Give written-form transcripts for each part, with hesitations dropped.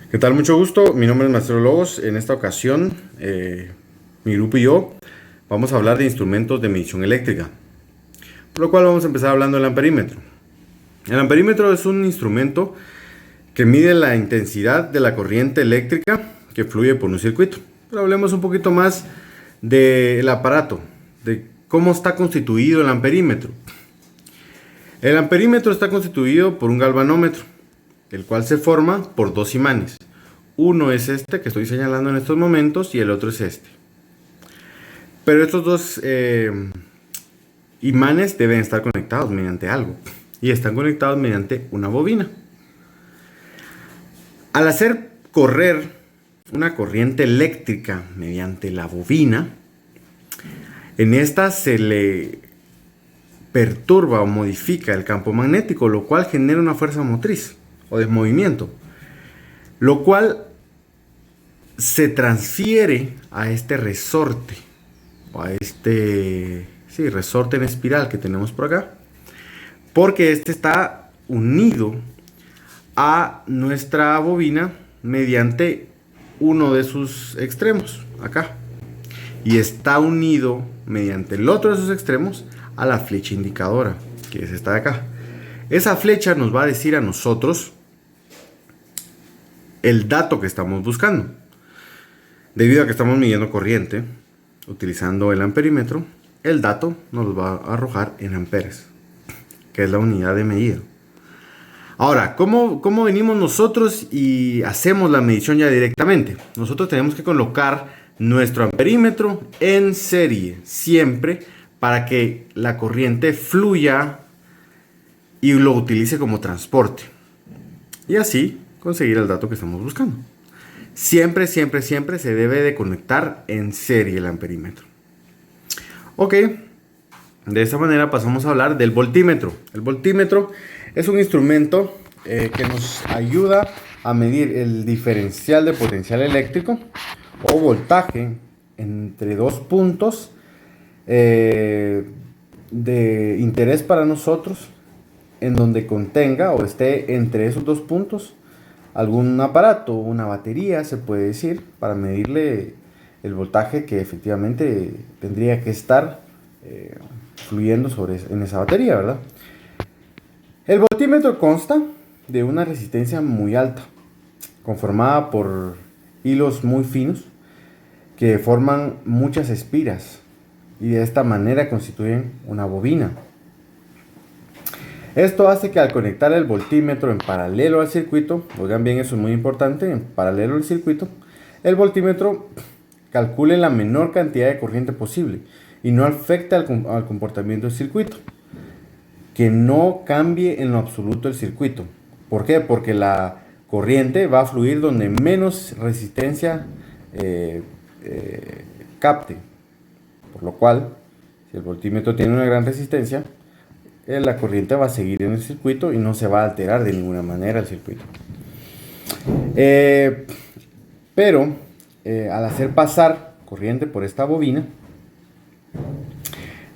¿Qué tal? Mucho gusto. Mi nombre es Marcelo Lobos. En esta ocasión, mi grupo y yo vamos a hablar de instrumentos de medición eléctrica. Por lo cual vamos a empezar hablando del amperímetro. El amperímetro es un instrumento que mide la intensidad de la corriente eléctrica que fluye por un circuito. Pero hablemos un poquito más del aparato, de cómo está constituido el amperímetro. El amperímetro está constituido por un galvanómetro, el cual se forma por dos imanes. Uno es este que estoy señalando en estos momentos y el otro es este. Pero estos dos imanes deben estar conectados mediante algo y están conectados mediante una bobina. Al hacer correr una corriente eléctrica mediante la bobina, en esta se le perturba o modifica el campo magnético, lo cual genera una fuerza motriz o de movimiento, lo cual se transfiere a este resorte o a este resorte en espiral que tenemos por acá, porque este está unido a nuestra bobina mediante uno de sus extremos acá, y está unido mediante el otro de sus extremos a la flecha indicadora, que es esta de acá. Esa flecha nos va a decir a nosotros el dato que estamos buscando. Debido a que estamos midiendo corriente utilizando el amperímetro, el dato nos lo va a arrojar en amperes, que es la unidad de medida. Ahora, ¿cómo venimos nosotros y hacemos la medición ya directamente? Nosotros tenemos que colocar nuestro amperímetro en serie, siempre, para que la corriente fluya y lo utilice como transporte. Y así conseguir el dato que estamos buscando. Siempre, siempre, siempre se debe de conectar en serie el amperímetro. Ok, de esta manera pasamos a hablar del voltímetro. El voltímetro es un instrumento que nos ayuda a medir el diferencial de potencial eléctrico o voltaje entre dos puntos de interés para nosotros, en donde contenga o esté entre esos dos puntos algún aparato, una batería se puede decir, para medirle el voltaje que efectivamente tendría que estar fluyendo en esa batería, ¿verdad? El voltímetro consta de una resistencia muy alta, conformada por hilos muy finos que forman muchas espiras y de esta manera constituyen una bobina. Esto hace que al conectar el voltímetro en paralelo al circuito, oigan bien, eso es muy importante, en paralelo al circuito, el voltímetro calcule la menor cantidad de corriente posible y no afecte al comportamiento del circuito, que no cambie en lo absoluto el circuito. ¿Por qué? Porque la corriente va a fluir donde menos resistencia capte, por lo cual, si el voltímetro tiene una gran resistencia, la corriente va a seguir en el circuito y no se va a alterar de ninguna manera el circuito. Pero al hacer pasar corriente por esta bobina,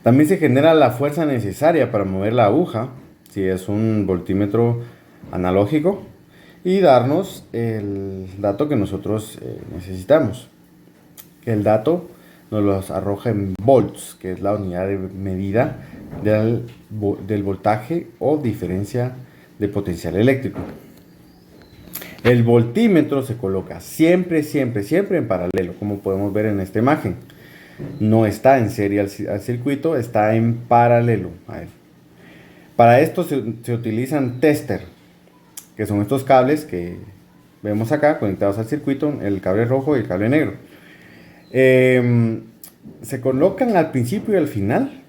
también se genera la fuerza necesaria para mover la aguja, si es un voltímetro analógico, y darnos el dato que nosotros necesitamos. El dato nos los arroja en volts, que es la unidad de medida del voltaje o diferencia de potencial eléctrico. El voltímetro se coloca siempre, siempre, siempre en paralelo, como podemos ver en esta imagen. No está en serie al circuito, está en paralelo a él. Para esto se utilizan tester, que son estos cables que vemos acá conectados al circuito, el cable rojo y el cable negro. Se colocan al principio y al final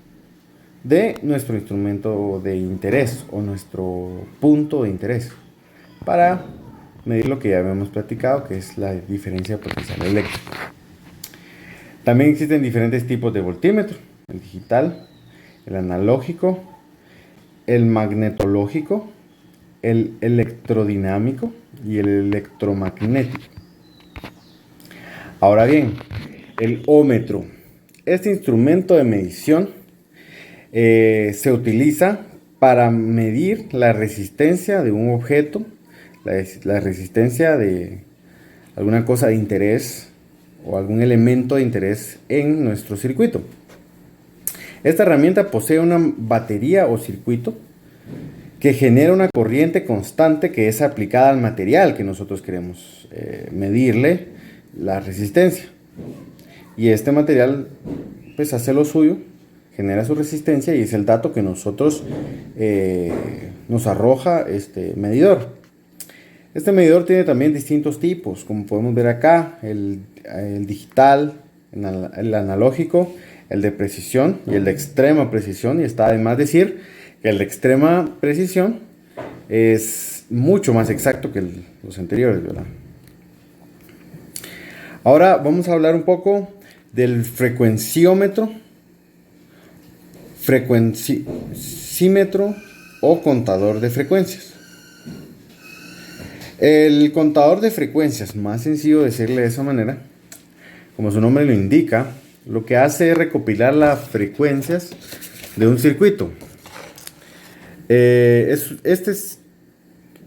de nuestro instrumento de interés o nuestro punto de interés para medir lo que ya habíamos platicado, que es la diferencia de potencial eléctrico. También existen diferentes tipos de voltímetro: el digital, el analógico, el magnetológico, el electrodinámico y el electromagnético. Ahora bien, el ómetro. Este instrumento de medición se utiliza para medir la resistencia de un objeto, la resistencia de alguna cosa de interés o algún elemento de interés en nuestro circuito. Esta herramienta posee una batería o circuito que genera una corriente constante que es aplicada al material que nosotros queremos medirle la resistencia. Y este material pues hace lo suyo, genera su resistencia y es el dato que nosotros nos arroja este medidor. Este medidor tiene también distintos tipos, como podemos ver acá, el digital, el analógico, el de precisión y el de extrema precisión. Y está además decir que el de extrema precisión es mucho más exacto que los anteriores, ¿verdad? Ahora vamos a hablar un poco del frecuenciómetro, frecuencímetro o contador de frecuencias. El contador de frecuencias, más sencillo decirle de esa manera, como su nombre lo indica, lo que hace es recopilar las frecuencias de un circuito. Este es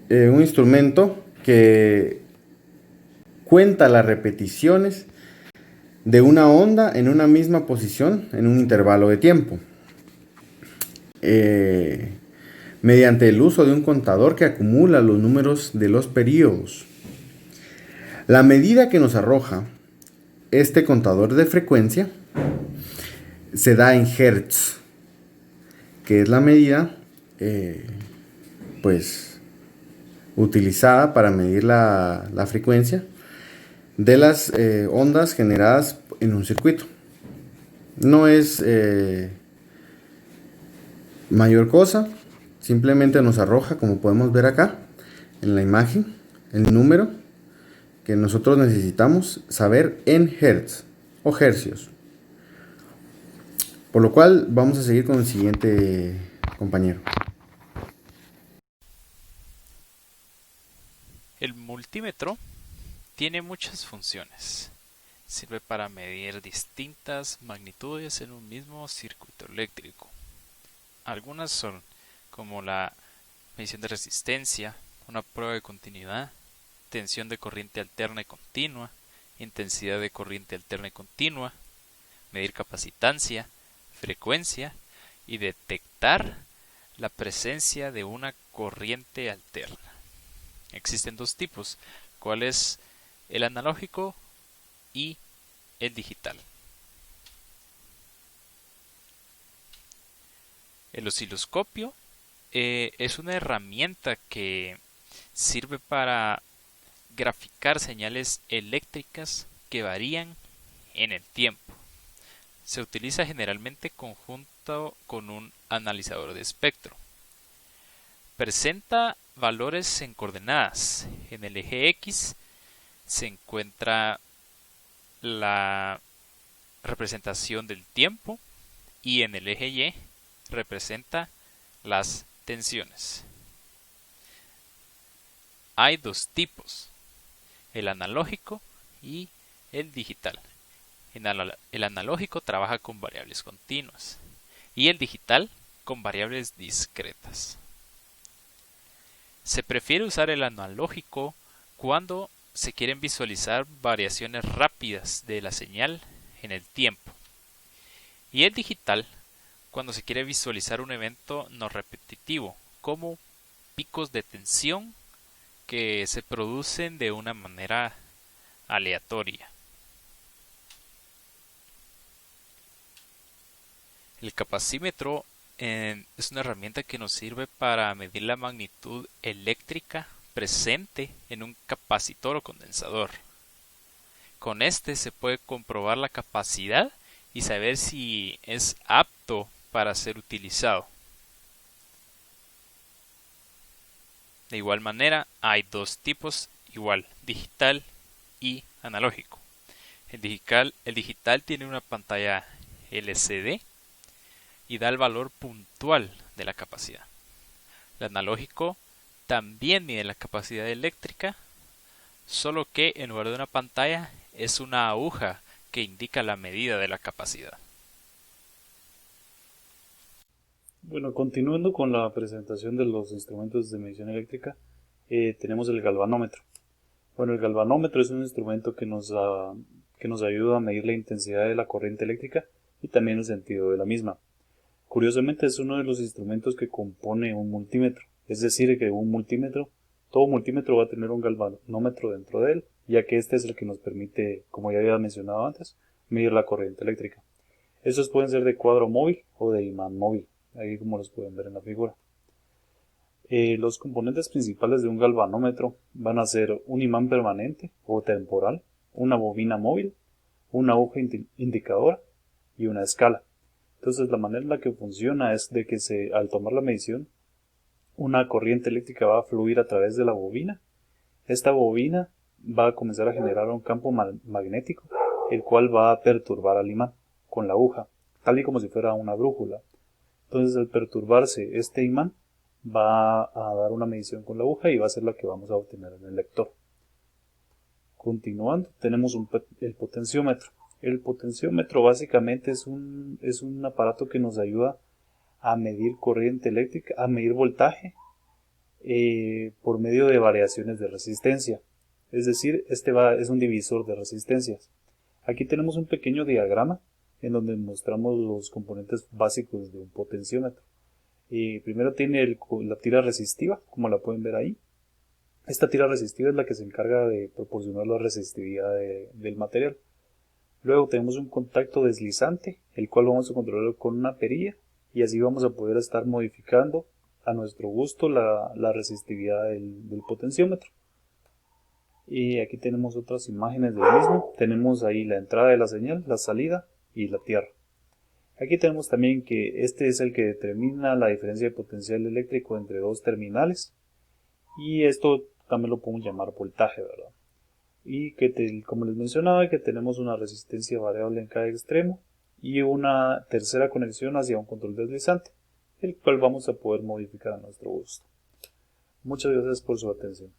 un instrumento que cuenta las repeticiones de una onda en una misma posición en un intervalo de tiempo. Mediante el uso de un contador que acumula los números de los periodos. La medida que nos arroja este contador de frecuencia se da en hertz, que es la medida pues utilizada para medir la frecuencia de las ondas generadas en un circuito. No es mayor cosa, simplemente nos arroja, como podemos ver acá en la imagen, el número que nosotros necesitamos saber en hertz o hercios. Por lo cual vamos a seguir con el siguiente compañero. El multímetro tiene muchas funciones. Sirve para medir distintas magnitudes en un mismo circuito eléctrico. Algunas son como la medición de resistencia, una prueba de continuidad, tensión de corriente alterna y continua, intensidad de corriente alterna y continua, medir capacitancia, frecuencia y detectar la presencia de una corriente alterna. Existen dos tipos, ¿cuál es el analógico y el digital? El osciloscopio es una herramienta que sirve para graficar señales eléctricas que varían en el tiempo. Se utiliza generalmente conjunto con un analizador de espectro. Presenta valores en coordenadas. En el eje X se encuentra la representación del tiempo y en el eje Y representa las tensiones. Hay dos tipos, el analógico y el digital. El analógico trabaja con variables continuas y el digital con variables discretas. Se prefiere usar el analógico cuando se quieren visualizar variaciones rápidas de la señal en el tiempo, y el digital cuando se quiere visualizar un evento no repetitivo, como picos de tensión que se producen de una manera aleatoria. El capacímetro es una herramienta que nos sirve para medir la magnitud eléctrica presente en un capacitor o condensador. Con este se puede comprobar la capacidad y saber si es apto para ser utilizado. De igual manera, hay dos tipos, igual, digital y analógico. El digital tiene una pantalla LCD y da el valor puntual de la capacidad. El analógico también mide la capacidad eléctrica, solo que en lugar de una pantalla es una aguja que indica la medida de la capacidad. Bueno, continuando con la presentación de los instrumentos de medición eléctrica, tenemos el galvanómetro. Bueno, el galvanómetro es un instrumento que nos ayuda a medir la intensidad de la corriente eléctrica y también el sentido de la misma. Curiosamente es uno de los instrumentos que compone un multímetro, es decir, que todo multímetro va a tener un galvanómetro dentro de él, ya que este es el que nos permite, como ya había mencionado antes, medir la corriente eléctrica. Estos pueden ser de cuadro móvil o de imán móvil, ahí como los pueden ver en la figura. Los componentes principales de un galvanómetro van a ser un imán permanente o temporal, una bobina móvil, una aguja indicadora y una escala. Entonces la manera en la que funciona es de que al tomar la medición, una corriente eléctrica va a fluir a través de la bobina. Esta bobina va a comenzar a generar un campo magnético, el cual va a perturbar al imán con la aguja, tal y como si fuera una brújula. Entonces al perturbarse este imán, va a dar una medición con la aguja y va a ser la que vamos a obtener en el lector. Continuando, tenemos el potenciómetro. El potenciómetro básicamente es un aparato que nos ayuda a medir corriente eléctrica, a medir voltaje por medio de variaciones de resistencia. Es decir, es un divisor de resistencias. Aquí tenemos un pequeño diagrama en donde mostramos los componentes básicos de un potenciómetro. Primero tiene la tira resistiva, como la pueden ver ahí. Esta tira resistiva es la que se encarga de proporcionar la resistividad del material. Luego tenemos un contacto deslizante, el cual vamos a controlar con una perilla, y así vamos a poder estar modificando a nuestro gusto la resistividad del potenciómetro. Y aquí tenemos otras imágenes del mismo. Tenemos ahí la entrada de la señal, la salida y la tierra. Aquí tenemos también que este es el que determina la diferencia de potencial eléctrico entre dos terminales. Y esto también lo podemos llamar voltaje, ¿verdad? Y como les mencionaba, que tenemos una resistencia variable en cada extremo y una tercera conexión hacia un control deslizante, el cual vamos a poder modificar a nuestro gusto. Muchas gracias por su atención.